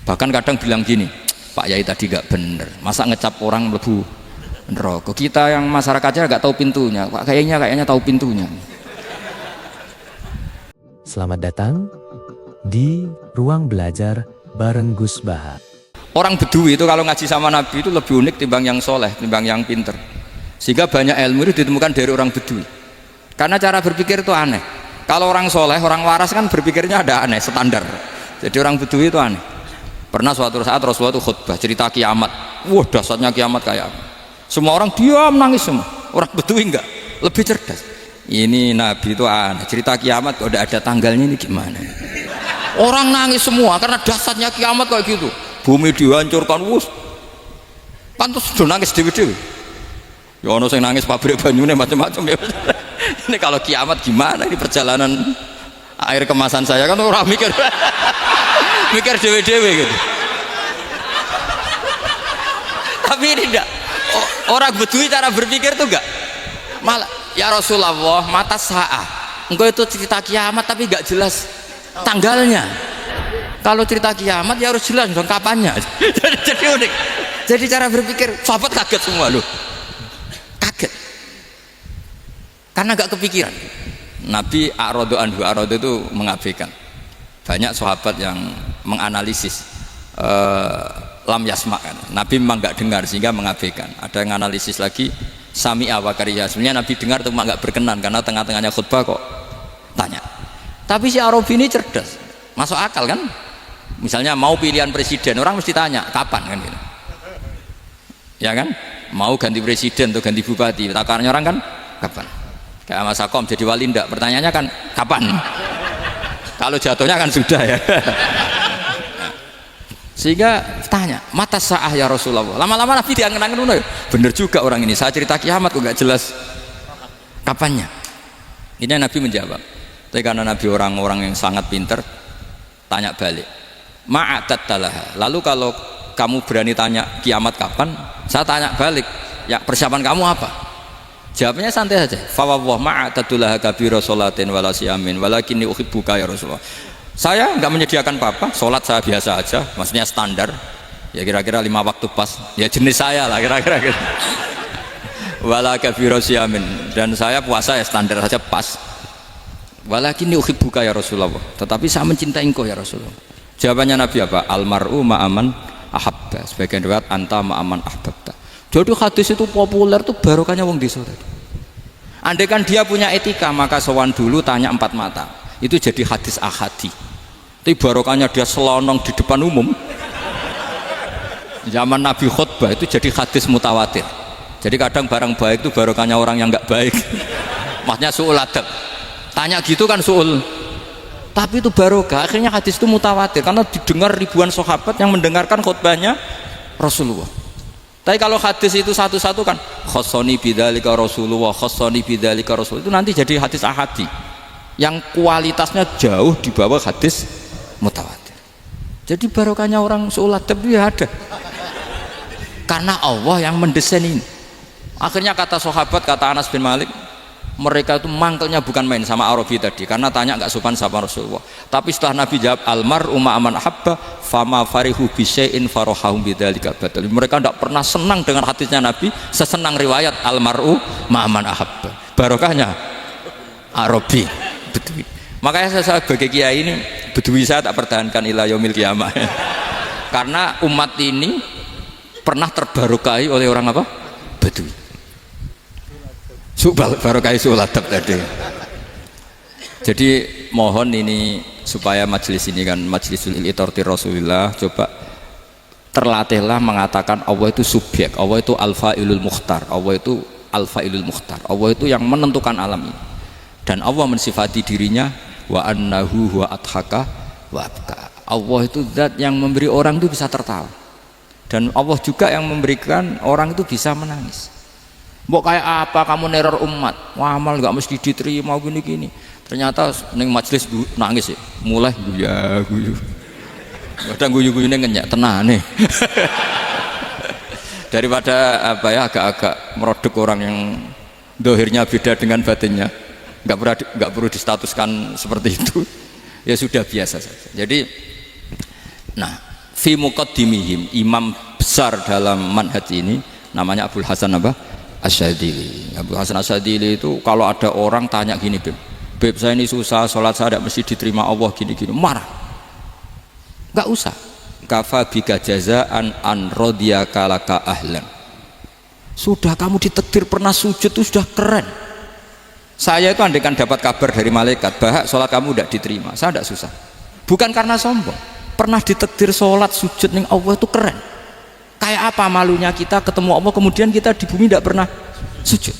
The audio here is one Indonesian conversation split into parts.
Bahkan kadang bilang gini, Pak Yai tadi gak bener, masa ngecap orang mlebu neraka. Kita yang masyarakatnya gak tahu pintunya, Pak kayaknya tahu pintunya. Selamat datang di Ruang Belajar bareng Gus Baha. Orang Bedui itu kalau ngaji sama Nabi itu lebih unik timbang yang soleh, timbang yang pinter. Sehingga banyak ilmu itu ditemukan dari orang Bedui. Karena cara berpikir itu aneh. Kalau orang soleh, orang waras kan berpikirnya ada aneh, standar. Jadi orang Bedui itu aneh. Pernah suatu saat Rasulullah itu khutbah cerita kiamat. Wah, dahsyatnya kiamat kayak apa? Semua orang diam nangis semua. Orang Bedui enggak, lebih cerdas. Ini Nabi itu aneh, cerita kiamat kok udah ada tanggalnya, ini gimana? Orang nangis semua karena dahsyatnya kiamat kayak gitu. Bumi dihancurkan, wus. Pantas sudah nangis dewi-dewi. Ya ono sing nangis pabrik banyune macam-macam ya. Ini kalau kiamat gimana ini perjalanan air kemasan saya kan orang mikir mikir dewe-dewe gitu. Tapi ini enggak, orang Bedui cara berpikir tuh enggak malah ya Rasulullah mata sa'ah engkau itu cerita kiamat tapi enggak jelas tanggalnya. Kalau cerita kiamat ya harus jelas dong kapannya. Jadi unik. Jadi cara berpikir sahabat kaget semua loh, kaget karena enggak kepikiran. Nabi a'radu anhu, a'radu itu mengabaikan. Banyak sahabat yang menganalisis lam yasma kan. Nabi memang nggak dengar sehingga mengabaikan. Ada yang analisis lagi sami'a wa kariha. Sebenarnya Nabi dengar cuma nggak berkenan karena tengah-tengahnya khutbah kok tanya. Tapi si Arabi ini cerdas, masuk akal kan? Misalnya mau pilihan presiden, orang mesti tanya kapan kan gitu. Ya kan? Mau ganti presiden atau ganti bupati, takarannya orang kan kapan? Kayak Mas Akom jadi wali ndak? Pertanyaannya kan kapan? Kalau jatuhnya kan sudah ya. Sehingga tanya mata sa'ah ya Rasulullah. Lama-lama Nabi diangen-angen ya. Bener juga orang ini, saya cerita kiamat kok gak jelas kapannya. Ini Nabi menjawab. Tapi karena Nabi orang-orang yang sangat pinter, tanya balik, ma'adat talaha. Lalu kalau kamu berani tanya kiamat kapan, saya tanya balik, ya persiapan kamu apa? Jawabnya santai saja. Fawwah ma'atadullah kabira sholatin wala siyamin walakinni uhibbuka ya Rasulullah. Saya enggak menyediakan apa-apa, sholat saya biasa aja, maksudnya standar. Ya kira-kira 5 waktu pas. Ya jenis saya lah kira-kira gitu. Wala kabira siyamin, dan saya puasa ya standar saja pas. Walakinni uhibbuka ya Rasulullah. Tetapi saya mencintai engkau ya Rasulullah. Jawabannya Nabi apa? Almar'u ma'aman ahabba. Sebagian riwayat anta ma'aman ahbabta. Jadi hadis itu populer tuh barokahnya wong desa tadi. Andai kan dia punya etika maka sowan dulu tanya 4 mata. Itu jadi hadis ahadi. Tapi barokahnya dia selonong di depan umum. Zaman Nabi khutbah itu jadi hadis mutawatir. Jadi kadang barang baik itu barokahnya orang yang enggak baik. Maksudnya su'ul adab. Tanya gitu kan su'ul. Tapi itu barokah. Akhirnya hadis itu mutawatir karena didengar ribuan sahabat yang mendengarkan khutbahnya Rasulullah. Tapi kalau hadis itu satu-satu kan khossoni bidzalika Rasulullah, khossoni bidzalika Rasul, itu nanti jadi hadis ahadi yang kualitasnya jauh di bawah hadis mutawatir. Jadi barokahnya orang su'ul adab itu ya ada karena Allah yang mendesain ini. Akhirnya kata sahabat, kata Anas bin Malik, mereka itu mangkelnya bukan main sama Arabi tadi karena tanya nggak sopan sama Rasulullah. Tapi setelah Nabi jawab almar'u ma'aman habba fama farihu bisyai'in farahahum bidzalika batal. Mereka tidak pernah senang dengan hadisnya Nabi sesenang riwayat almar'u ma'aman ahabba. Barokahnya Arabi Bedui. Makanya saya sebagai kiai ini Bedui saya tak pertahankan ila yaumil qiyamah. Karena umat ini pernah terbarokai oleh orang apa? Bedui. Barokai suladab tadi. Jadi mohon ini supaya majelis ini kan majlisul itorti Rasulullah, coba terlatihlah mengatakan Allah itu subjek, Allah itu al-fa'ilul mukhtar, Allah itu al-fa'ilul mukhtar, Allah itu yang menentukan alam ini. Dan Allah mensifati dirinya wa annahu huwa adhaka wa abka. Allah itu zat yang memberi orang itu bisa tertawa. Dan Allah juga yang memberikan orang itu bisa menangis. Mbok kayak apa kamu neror umat, wah amal nggak mesti diterima gini-gini. Ternyata neng majelis nangis ya, mulai guyu. Kadang guyu-guyune ngenyak tenang nih. Daripada apa ya agak-agak merodok orang yang dohirnya beda dengan batinnya, nggak perlu distatuskan seperti itu. Ya sudah biasa saja. Jadi, nah fi muqaddimihim, imam besar dalam manhaj ini namanya Abul Hasan apa? Asyadzili. Abul Hasan Asyadzili itu kalau ada orang tanya gini, Beb saya ini susah, sholat saya tidak mesti diterima Allah gini-gini, marah. Enggak usah. Kafa bika jazaan an radiyaka laka ahlan. Sudah kamu ditakdir pernah sujud itu sudah keren. Saya itu andaikan dapat kabar dari malaikat bahwa sholat kamu tidak diterima, saya tidak susah. Bukan karena sombong, pernah ditakdir sholat sujud ning Allah itu keren. Kayak apa malunya kita ketemu Allah kemudian kita di bumi tidak pernah sujud.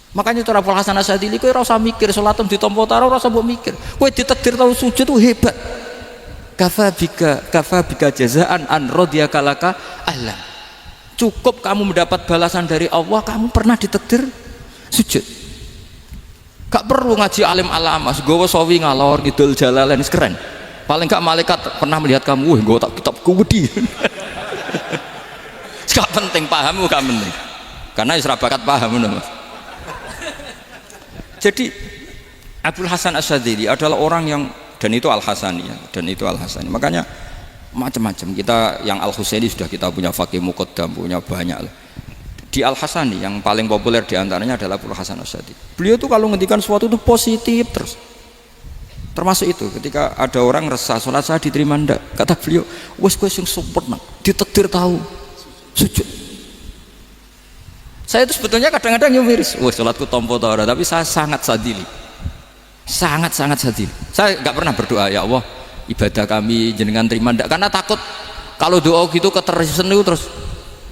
Makanya itu Abul Hasan Asyadzili kowe ora usah mikir sholatem ditampa ta ora usah mbok mikir. Kowe ditakdir tau sujud itu hebat. Kafa bika jazaan an radiyaka laka ahlan. Cukup kamu mendapat balasan dari Allah, kamu pernah ditakdir sujud. Gak perlu ngaji alim alama, gowo sawi ngalor ngidul jalalain keren. Paling gak malaikat pernah melihat kamu, wah gowo tak kitab kuwedi. Gak penting pahammu, gak penting. Karena isra bakat paham Mas. Jadi Abul Hasan Asyadzili adalah orang yang, dan itu Al-Hasani ya, dan itu Al-Hasani. Makanya macam-macam kita yang Al-Husaini sudah kita punya Faqih Muqaddam, punya banyak lah. Di Al-Hasani yang paling populer diantaranya adalah Abul Hasan Asyadzili. Beliau tuh kalau ngendikan sesuatu itu positif terus. Termasuk itu ketika ada orang resah sholat saya diterima ndak, kata beliau wes sing sempurna ditakdir tahu sujud. Saya itu sebetulnya kadang-kadang yang miris, wes sholatku tompo ta ora, tapi saya sangat sadili, sangat sadili. Saya nggak pernah berdoa ya Allah ibadah kami jenengan terima ndak, karena takut kalau doa gitu keterusan itu terus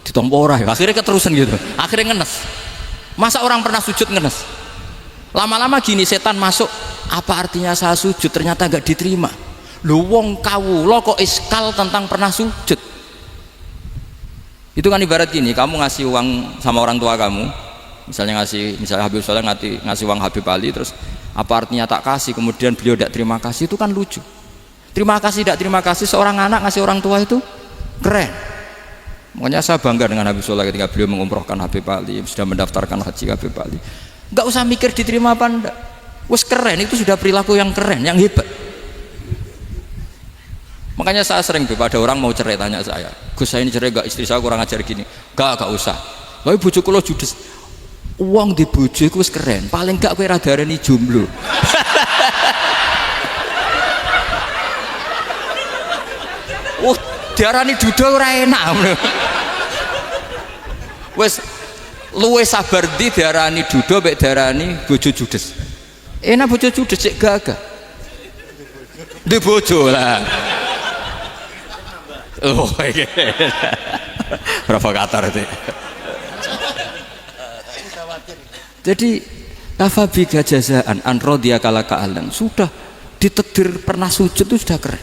ditompo ora, akhirnya keterusan gitu, akhirnya ngenes. Masa orang pernah sujud ngenes? Lama-lama gini setan masuk, apa artinya saya sujud ternyata nggak diterima. Lu wong kawula kok iskal tentang pernah sujud. Itu kan ibarat gini, kamu ngasih uang sama orang tua kamu, misalnya Habib Soleh ngasih uang Habib Ali, terus apa artinya tak kasih, kemudian beliau tidak terima kasih, itu kan lucu. Terima kasih tidak terima kasih, seorang anak ngasih orang tua itu keren. Makanya saya bangga dengan Habib Soleh ketika beliau mengumrohkan Habib Ali, sudah mendaftarkan haji Habib Ali. Nggak usah mikir diterima apa enggak, wes keren, itu sudah perilaku yang keren, yang hebat. Makanya saya sering ada orang mau cerai tanya saya, Gus saya ini cerai gak, istri saya kurang ajar gini. Gak usah, tapi bojo kula judes. Uang di bojo itu keren, paling gak kowe ra darani jomblo. Diarani duda ora enak. Wes luwe sabar ndi diarani duda mek diarani bojo judes. Enak bojo judes cek gagah. Di bojo lah. Oh iya, provokator itu. Jadi kafabika jazaan an radiyaka laka ahlan, sudah ditakdir pernah sujud itu sudah keren.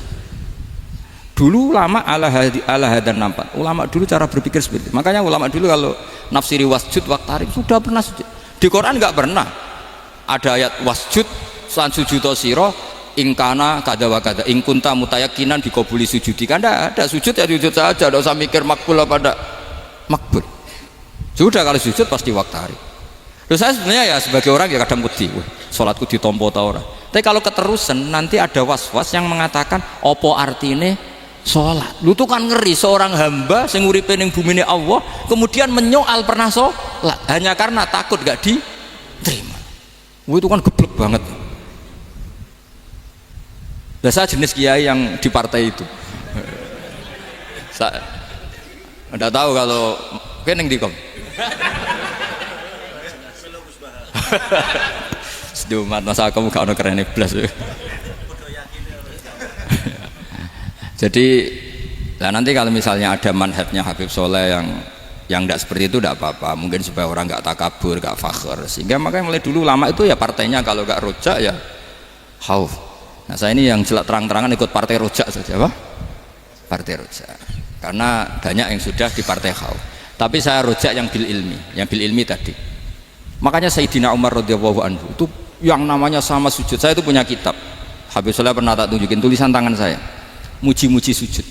Dulu ulama ala hadan nampak. Ulama dulu cara berpikir seperti itu. Makanya ulama dulu kalau nafsiri wasjud waqtarib sudah pernah sujud. Di Quran nggak pernah ada ayat wasjud san sujudo siro ingkana kada wa kada ingkunta mutayakinan dikabuli sujudi, kan ada sujud ya sujud saja, tidak usah mikir makbul apa tidak makbul. Sudah kalau sujud pasti waqtarib. Terus saya sebenarnya ya sebagai orang ya kadang wedi, sholatku ditompo ta ora. Tapi kalau keterusan nanti ada was-was yang mengatakan opo artine sholat. Lu tuh kan ngeri seorang hamba sing uripe ning bumine Allah kemudian menyoal pernah sholat hanya karena takut gak diterima. Itu kan geblek banget. Nah, saya jenis kiai yang di partai itu. Saya enggak tahu kalau keneng dikom. Sedumat masa kamu gak ono keren blas. Jadi nah nanti kalau misalnya ada manhajnya Habib Soleh yang tidak seperti itu tidak apa-apa, mungkin supaya orang nggak takabur, nggak fakhr, sehingga makanya mulai dulu lama itu ya partainya kalau nggak rojak ya khauf. Nah saya ini yang jelas terang-terangan ikut partai rojak saja, apa? Partai rojak, karena banyak yang sudah di partai khauf. Tapi saya rojak yang bil ilmi tadi. Makanya Sayyidina Umar radhiyallahu anhu itu yang namanya sama sujud. Saya itu punya kitab. Habib Soleh pernah tak tunjukin tulisan tangan saya. Muji-muji sujud.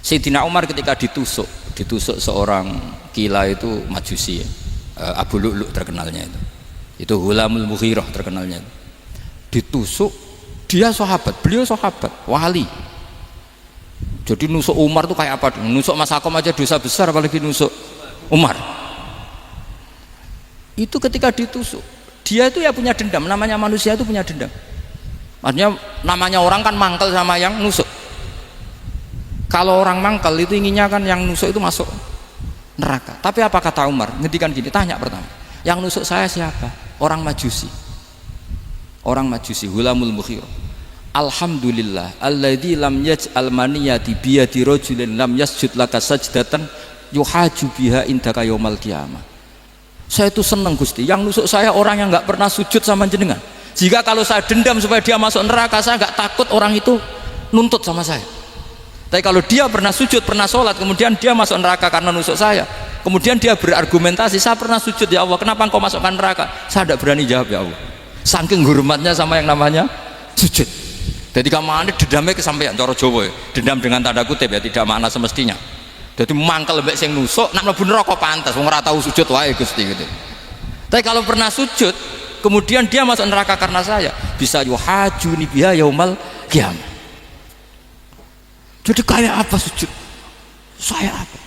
Sayyidina Umar ketika ditusuk seorang kila itu Majusi ya. Abu Lu'lu' terkenalnya itu Hulamul Mughirah terkenalnya itu. Ditusuk, dia sahabat, beliau sahabat wali, Jadi nusuk Umar tuh kayak apa? Nusuk Mas Akom aja dosa besar, apalagi nusuk Umar. Itu ketika ditusuk, dia itu ya punya dendam. Namanya manusia itu punya dendam. Maksudnya namanya orang kan mangkel sama yang nusuk. Kalau orang mangkel itu inginnya kan yang nusuk itu masuk neraka. Tapi apa kata Umar? Ngendikan gini, tanya pertama, yang nusuk saya siapa? Orang Majusi. Orang Majusi, Hulamul Mukhirah. Alhamdulillah alladzi lam yaj'al maniyati biyadi rajulin lam yasjud laka sajdatan yuhaju biha indaka yaumal qiyamah. Saya itu senang Gusti, yang nusuk saya orang yang nggak pernah sujud sama jenengan. Jika kalau saya dendam supaya dia masuk neraka, saya nggak takut orang itu nuntut sama saya. Tapi kalau dia pernah sujud, pernah sholat, kemudian dia masuk neraka karena nusuk saya, kemudian dia berargumentasi, saya pernah sujud ya Allah, kenapa engkau masukkan neraka? Saya tidak berani jawab ya Allah, saking hormatnya sama yang namanya sujud. Jadi kamu dendamnya kesampaian cara Jawa ya. Dendam dengan tanda kutip ya, tidak makna semestinya. Jadi mangkel mbek sing nusuk nak mlebu neraka pantas wong ora tau sujud wae Gusti gitu. Tapi kalau pernah sujud kemudian dia masuk neraka karena saya, bisa yuhajuni biha yaumal qiyamah. Jadi kayak apa sujud? Saya apa?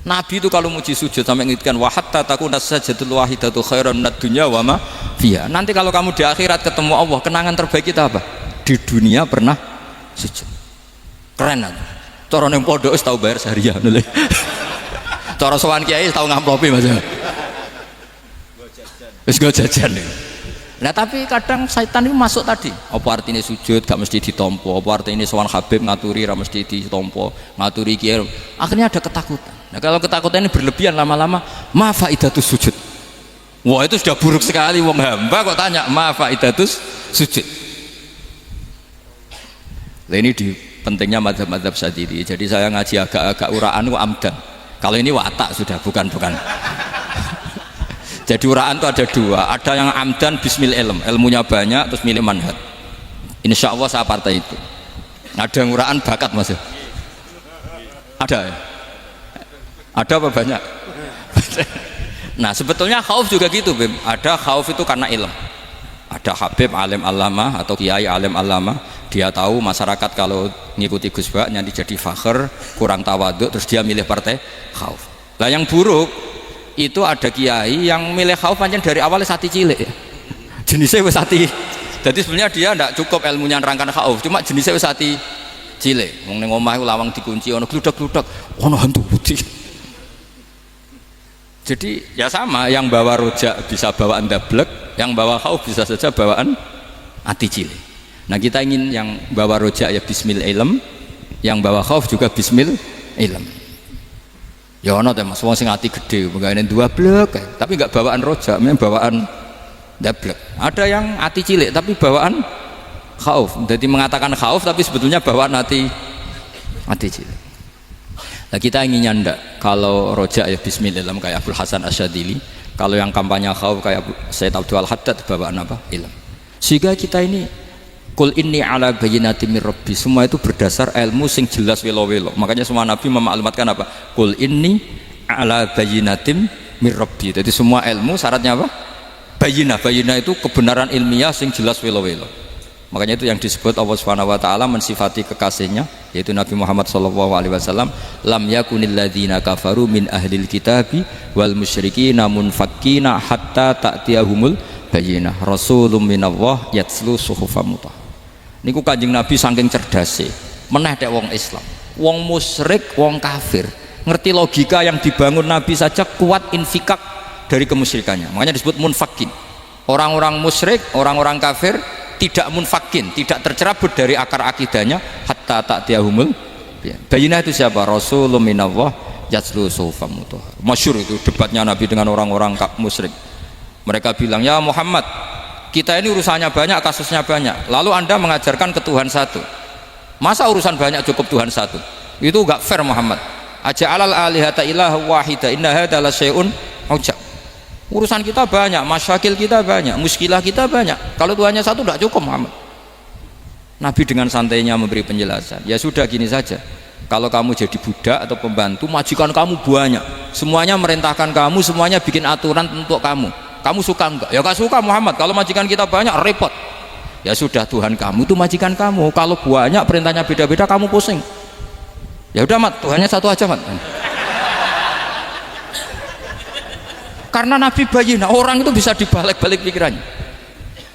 Nabi itu kalau muji sujud sampai ngingatkan wa hatta takuna sajdatul wahidatu khairan minad dunya wa ma fiha. Nanti kalau kamu di akhirat ketemu Allah, kenangan terbaik kita apa? Di dunia pernah sujud. Keren aja. Cara ning pondok wis tau bayar seharian lho. Cara sowan kiai tau ngamplopi Mas. Wis go jajan. Nah tapi kadang setan itu masuk tadi. Apa artinya sujud gak mesti ditompo, apa artinya sowan Habib ngaturi ra mesti ditompo, ngaturi kiai. Akhirnya ada ketakutan. Nah kalau ketakutan ini berlebihan lama-lama, ma faidatus sujud. Wah itu sudah buruk sekali, wong hamba kok tanya ma faidatus sujud. Nah ini di pentingnya mazhab-mazhab Syadzili. Jadi saya ngaji agak-agak uraan ku amdan. Kalau ini watak sudah bukan. Jadi uraan itu ada dua, ada yang amdan bismil ilm, ilmunya banyak terus milih manhaj. Insya Allah saya partai itu. Ada yang uraan bakat Mas. Ada ya? Ada apa banyak? Nah sebetulnya khauf juga gitu Bim. Ada khauf itu karena ilm. Ada Habib alim alama atau kiai alim alama, dia tahu masyarakat kalau ngikuti Gus Bak nanti jadi fakhr, kurang tawaduk, terus dia milih partai khauf. Nah yang buruk itu ada kiai yang milih khauf pancen dari awalnya sati cilik ya. Jenisnya wis sati. Jadi sebenarnya dia tidak cukup ilmunya nerangkan khauf, cuma jenisnya wis sati cilik. Wong ning omah iku lawang dikunci ono gludak-gludak, ono hantu putih. Jadi ya sama, yang bawa rojak bisa bawaan dablek, yang bawa khauf bisa saja bawaan ati cilik. Nah kita ingin yang bawa rojak ya bismil ilm, yang bawa khauf juga bismil ilm. Ya ono teh Mas, wong sing ati gede, pegawene dua blek, tapi enggak bawaan rojak, memang bawaan dablek. Ada yang ati cilik tapi bawaan khauf. Jadi mengatakan khauf tapi sebetulnya bawaan ati cilik. Nah kita inginnya ndak, kalau rojak ya bismillah kayak Abdul Hasan Asyadzili, kalau yang kampanye khauf kayak Sayyid Abdul Haddad bawaan apa? Ilm. Sehingga kita ini kul inni ala bayyinatin mir rabbi, semua itu berdasar ilmu sing jelas welo-welo. Makanya semua nabi memaklumatkan apa? Kul inni ala bayyinatin mir rabbi. Jadi semua ilmu syaratnya apa? Bayyinah itu kebenaran ilmiah sing jelas welo-welo. Makanya itu yang disebut Allah Subhanahu wa taala mensifati kekasihnya yaitu Nabi Muhammad sallallahu alaihi wasallam, lam yakunil ladzina kafaru min ahlil kitabi wal musyrikina munfakkina hatta ta'tiyahumul bayyinah rasulun minallah yatslu suhufan mutahharah. Niku Kanjeng Nabi saking cerdase meneh tek wong Islam, wong musyrik, wong kafir ngerti logika yang dibangun Nabi saja kuat infikak dari kemusyrikannya. Makanya disebut munfakin. Orang-orang musyrik, orang-orang kafir tidak munfakin, tidak tercerabut dari akar akidahnya hatta ta'tiyahumul bayyinah. Itu siapa? Rasulun minallah yatslu suhufan mutahharah. Masyhur itu debatnya Nabi dengan orang-orang musyrik. Mereka bilang, ya Muhammad, kita ini urusannya banyak, kasusnya banyak, lalu anda mengajarkan ke Tuhan satu, masa urusan banyak cukup Tuhan satu? Itu enggak fair Muhammad. Aja'alal alihata ilaha wahida inna hadza la syai'un ujab. Urusan kita banyak, masyakil kita banyak, muskilah kita banyak, kalau Tuhannya satu tidak cukup Muhammad. Nabi dengan santainya memberi penjelasan, ya sudah gini saja, kalau kamu jadi budak atau pembantu, majikan kamu banyak, semuanya merintahkan kamu, semuanya bikin aturan untuk kamu suka enggak? Ya gak suka Muhammad, kalau majikan kita banyak repot. Ya sudah, Tuhan kamu itu majikan kamu, kalau banyak perintahnya beda-beda kamu pusing, Ya udah mat, Tuhannya satu aja mat. Karena Nabi bayina, orang itu bisa dibalik-balik pikirannya.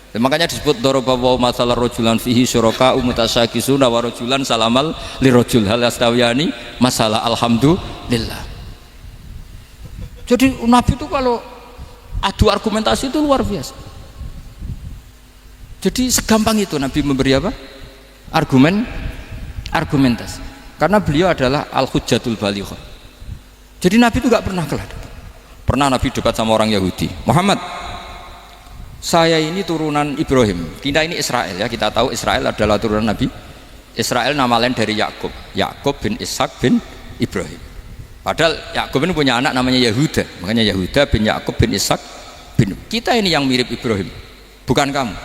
Dan makanya disebut daraballahu mathalan rajulan fihi syuraka mutasyakisuna wa rajulan salamal lirajul hal yastawiyani masalah alhamdulillah. Jadi Nabi itu kalau adu argumentasi itu luar biasa. Jadi segampang itu Nabi memberi apa? Argumentasi. Karena beliau adalah al-hujjatul balighah. Jadi Nabi itu gak pernah kelak. Pernah Nabi dekat sama orang Yahudi. Muhammad, saya ini turunan Ibrahim. Kita ini Israel ya. Kita tahu Israel adalah turunan Nabi. Israel nama lain dari Yakub. Yakub bin Ishak bin Ibrahim. Padahal Yakub ini punya anak namanya Yahuda. Makanya Yahuda bin Yakub bin Ishak bin. Kita ini yang mirip Ibrahim, bukan kamu.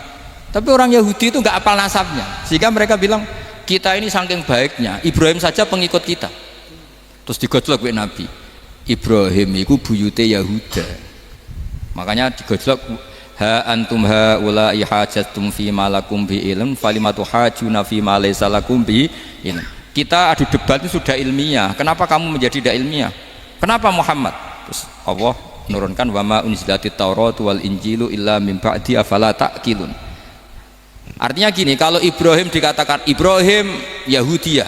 Tapi orang Yahudi itu nggak hafal nasabnya, sehingga mereka bilang kita ini saking baiknya Ibrahim saja pengikut kita. Terus digojlok oleh Nabi. Ibrahim itu buyute Yahuda. Makanya digojlok, ha antum haula'i hajatum fi ma lakum bi ilm falimatu hajuna fi ma laysa lakum bi ilm. Kita adu debat itu sudah ilmiah, kenapa kamu menjadi tidak ilmiah? Kenapa Muhammad? Terus Allah menurunkan wa ma unzilatit tauratu wal injilu illa min ba'di afala ta'qilun. Artinya gini, kalau Ibrahim dikatakan Ibrahim Yahudiyah,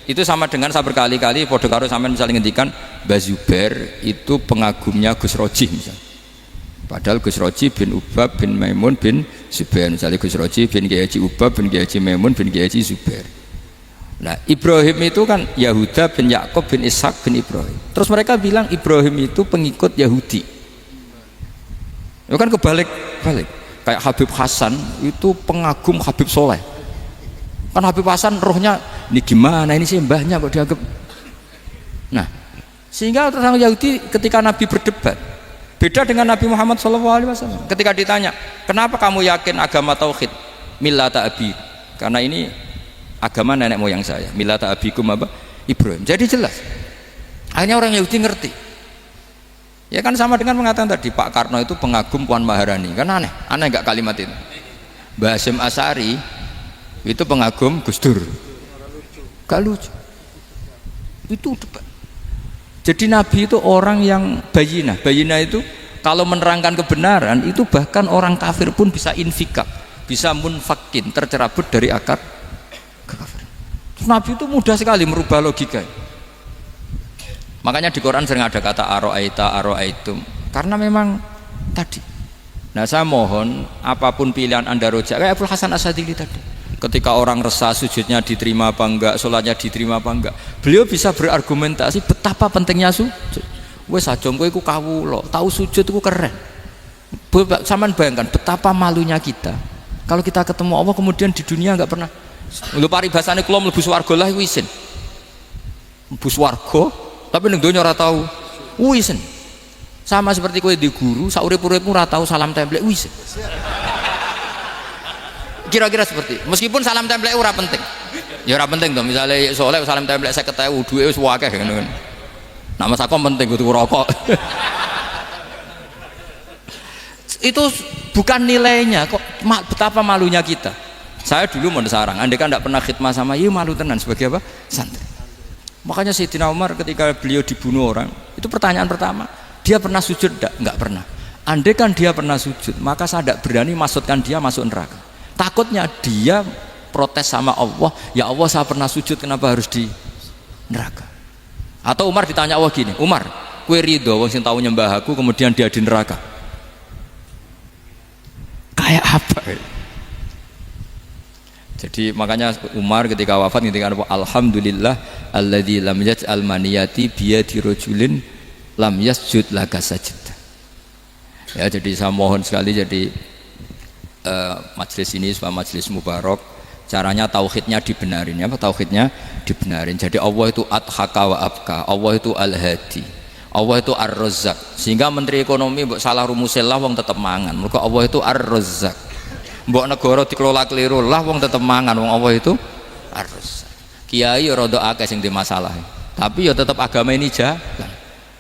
itu sama dengan saya berkali-kali podo karo sampean misalnya ngendikan Mbah Zubair itu pengagumnya Gus Roji misalnya. Padahal Gus Roji bin Ubab bin Maimun bin Zubair, misalnya Gus Roji bin Kiai Haji Ubab bin Kiai Haji Maimun bin Kiai Haji Zubair. Nah Ibrahim itu kan Yahuda bin Yakub bin Ishak bin Ibrahim. Terus mereka bilang Ibrahim itu pengikut Yahudi. Itu kan kebalik-balik. Kayak Habib Hasan itu pengagum Habib Soleh. Kan Habib Hasan rohnya ini gimana, ini sih mbahnya kok dianggap. Nah sehingga orang Yahudi ketika Nabi berdebat beda dengan Nabi Muhammad SAW. Ketika ditanya kenapa kamu yakin agama tauhid millata abi, karena ini agama nenek moyang saya, millata abikum apa? Ibrahim. Jadi jelas akhirnya orang Yahudi ngerti. Ya kan sama dengan mengatakan tadi Pak Karno itu pengagum Puan Maharani, kan aneh nggak kalimat itu. Mbah Hasyim Asy'ari itu pengagum Gus Dur, gak lucu itu debat. Jadi Nabi itu orang yang bayinah itu kalau menerangkan kebenaran itu bahkan orang kafir pun bisa infikak, bisa munfakin, tercerabut dari akar kekafiran. Nabi itu mudah sekali merubah logika. Makanya di Quran sering ada kata aro'aitum, karena memang tadi. Nah saya mohon apapun pilihan anda rojak kayak Abdul Hasan Asy'adili tadi, ketika orang resah sujudnya diterima apa enggak, sholatnya diterima apa enggak, beliau bisa berargumentasi betapa pentingnya sujud. Wes sajom kowe iku kawula, tahu sujud iku keren. Saman bayangkan betapa malunya kita kalau kita ketemu Allah kemudian di dunia enggak pernah. Lho paribasane kula mlebu swarga lah iku isin. Mlebu swarga tapi ning donya ora tahu isin. Sama seperti kowe di guru sak urip-uripmu ora tahu salam templek isin. Kira-kira seperti meskipun salam templek ora penting ya ora penting tuh, misalnya soleh salam templek 50.000 duwe wis akeh ngono kan. Nama sakom penting kudu rokok. Itu bukan nilainya kok, betapa malunya kita. Saya dulu mau sarang, andai kan tidak pernah khidmah sama iya malu tenan sebagai apa? Santri. Makanya Sayyidina Umar ketika beliau dibunuh orang, itu pertanyaan pertama, dia pernah sujud enggak pernah. Andai kan dia pernah sujud, maka saya tidak berani masukkan dia masuk neraka. Takutnya dia protes sama Allah, ya Allah saya pernah sujud kenapa harus di neraka. Atau Umar ditanya Allah gini, Umar kue ridho wong sing tahu nyembah aku kemudian dia di neraka, kayak apa? Jadi makanya Umar ketika wafat ketika alhamdulillah alladzi lam yaj'al maniyati biyadi rajulin lam yasjud laka sajdah. Ya jadi saya mohon sekali jadi majelis ini sebuah majelis mubarak, caranya tauhidnya dibenarin ya, tauhidnya dibenarin. Jadi Allah itu adhaka wa abka, Allah itu al-hadi, Allah itu ar-razzaq. Sehingga menteri ekonomi mbok salah rumusnya lah wong tetep mangan. Mergo Allah itu ar-razzaq. Mbok negara dikelola keliru lah wong tetep mangan, wong Allah itu ar-razzaq. Kiai ya rada akeh sing di masalah. Tapi ya tetep agama ini jalan.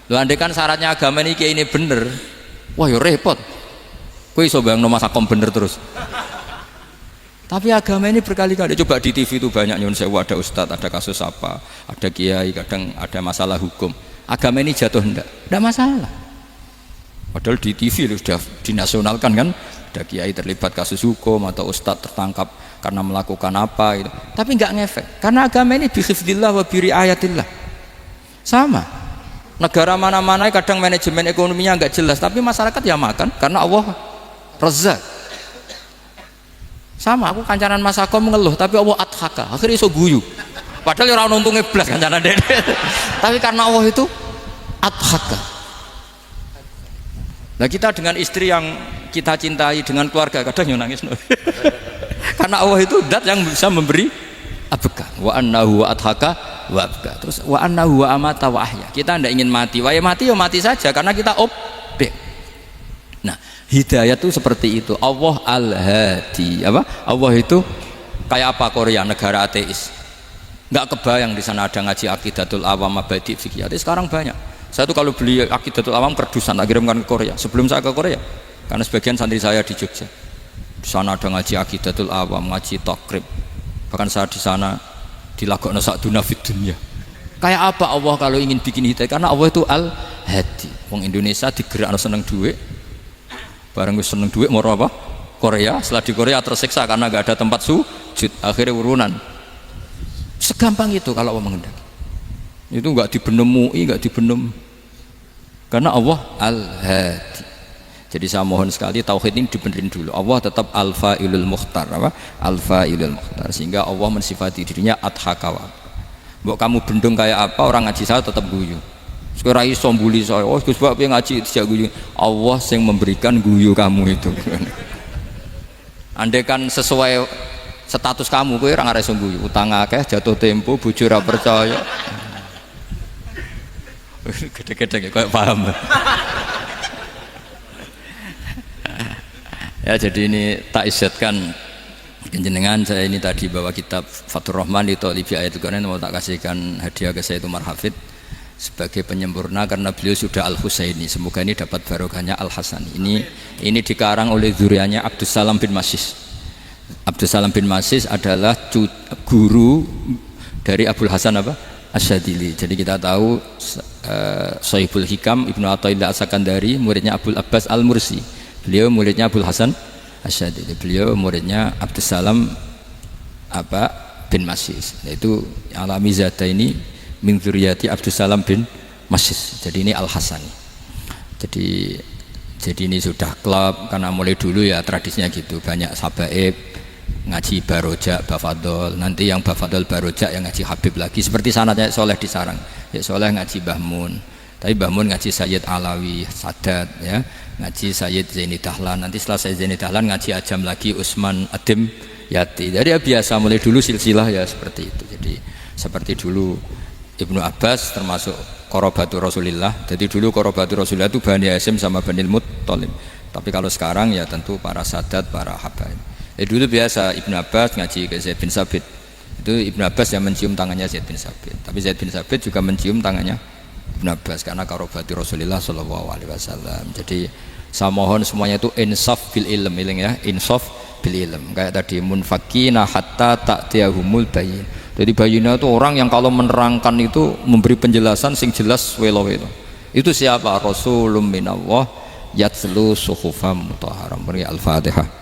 Lho andai kan syaratnya agama ini kiai ini bener, wah ya repot. Kowe iso bayangno masakom bener terus. Tapi agama ini berkali-kali, coba di TV itu banyak nyun sewu, ada ustadz, ada kasus apa, ada kiai, kadang ada masalah hukum. Agama ini jatuh enggak masalah. Padahal di TV itu sudah dinasionalkan kan, ada kiai terlibat kasus hukum atau ustadz tertangkap karena melakukan apa gitu. Tapi enggak ngefek, karena agama ini bihifdillah wa biriayatillah. Sama. Negara mana-mana kadang manajemen ekonominya enggak jelas, tapi masyarakat ya makan karena Allah Razzaq. Sama, aku kancanan Mas Akom mengeluh, tapi Allah adhaka, akhirnya iso guyu. Padahal orang untungnya belas kancanan dede. Tapi karena Allah itu adhaka. Nah kita dengan istri yang kita cintai, dengan keluarga kadang yang nangis. Karena Allah itu zat yang bisa memberi abka. Wa annahu wa adhaka wa abka. Terus wa annahu wa amata wa ahya. Kita tidak ingin mati, ya mati saja karena kita objek. Nah, hidayah itu seperti itu. Allah al-hadi. Apa? Allah itu kayak apa Korea, negara ateis. Enggak kebayang di sana ada ngaji Aqidatul Awam, Mabadi Fikih. Sekarang banyak. Saya tuh kalau beli Aqidatul Awam kerdusan tak kirimkan ke Korea. Sebelum saya ke Korea, karena sebagian santri saya di Jogja. Di sana ada ngaji Aqidatul Awam, ngaji Takrib. Bahkan saya di sana dilakokno sakduna fid dunya. Kayak apa Allah kalau ingin bikin hidayah? Karena Allah itu al-hadi. Wong Indonesia digerakno seneng duit. Bareng gue seneng duit mau apa? Korea. Setelah di Korea tersiksa karena gak ada tempat sujud, akhirnya urunan. Segampang itu kalau Allah menghendaki. Itu gak dibenem MUI, gak dibenem, karena Allah al-hadi. Jadi saya mohon sekali tauhid ini dibenerin dulu. Allah tetap al-fa'ilul mukhtar, apa? Al-fa'ilul mukhtar, sehingga Allah mensifati dirinya adhakawa. Mbok kamu bendung kayak apa, orang ngaji saya tetap guyu. Sekarang iso mbuli saya, oh Gus Bak ngaji tidak guyu. Allah yang memberikan guyu kamu itu. Andai kan sesuai status kamu, kowe ora iso guyu. Utang akeh, jatuh tempo, bojo ora percaya. Gede-gede kayak paham. Ya jadi ini tak isyatkan jenengan, saya ini tadi bawa kitab Fathur Rahman di Thalibi Ayatul Quran, mau tak kasihkan hadiah ke saya itu Umar Hafid sebagai penyempurna karena beliau sudah Al-Husaini. Semoga ini dapat barokahnya Al-Hasani. Ini dikarang oleh zurianya Abdus Salam bin Masis. Abdus Salam bin Masis adalah guru dari Abul Hasan apa? Asyadili. Jadi kita tahu Sahibul Hikam Ibnu Athaillah As-Sakandari muridnya Abul Abbas Al-Mursi. Beliau muridnya Abul Hasan Asyadili. Beliau muridnya Abdus Salam apa? Bin Masis. Yaitu alami zata ini min dzurriyyati Abdus Salam bin Masis. Jadi ini Al-Hasani. Jadi ini sudah klub karena mulai dulu ya tradisinya gitu, banyak sabaib ngaji Barojak, Bafadol, nanti yang Bafadol Barojak yang ngaji Habib lagi, seperti sanadnya Soleh di Sarang. Ya Soleh ngaji Mbah Mun, tapi Mbah Mun ngaji Sayyid Alawi, Sadat ya, ngaji Sayyid Zaini Dahlan, nanti setelah Sayyid Zaini Dahlan ngaji Ajam lagi Usman Adim Yati. Jadi ya biasa mulai dulu silsilah ya seperti itu. Jadi seperti dulu Ibnu Abbas termasuk Qorobatu Rasulillah. Jadi dulu Qorobatu Rasulillah itu Bani Hasyim sama Bani Muttalib. Tapi kalau sekarang ya tentu para sadat, para habaib. Dulu biasa Ibnu Abbas ngaji ke Zaid bin Sabit. Itu Ibnu Abbas yang mencium tangannya Zaid bin Sabit. Tapi Zaid bin Sabit juga mencium tangannya Ibnu Abbas karena Qorobatu Rasulillah sallallahu alaihi wasallam. Jadi saya mohon semuanya itu insaf bil ilm, ya, insaf bil ilm. Kayak tadi munfakina hatta ta'tiyahumul bayin. Jadi bayina itu orang yang kalau menerangkan itu memberi penjelasan sing jelas welo-welo. Itu siapa? Rasulun minallah yatslu suhufam mutahharam. Al-Fatihah.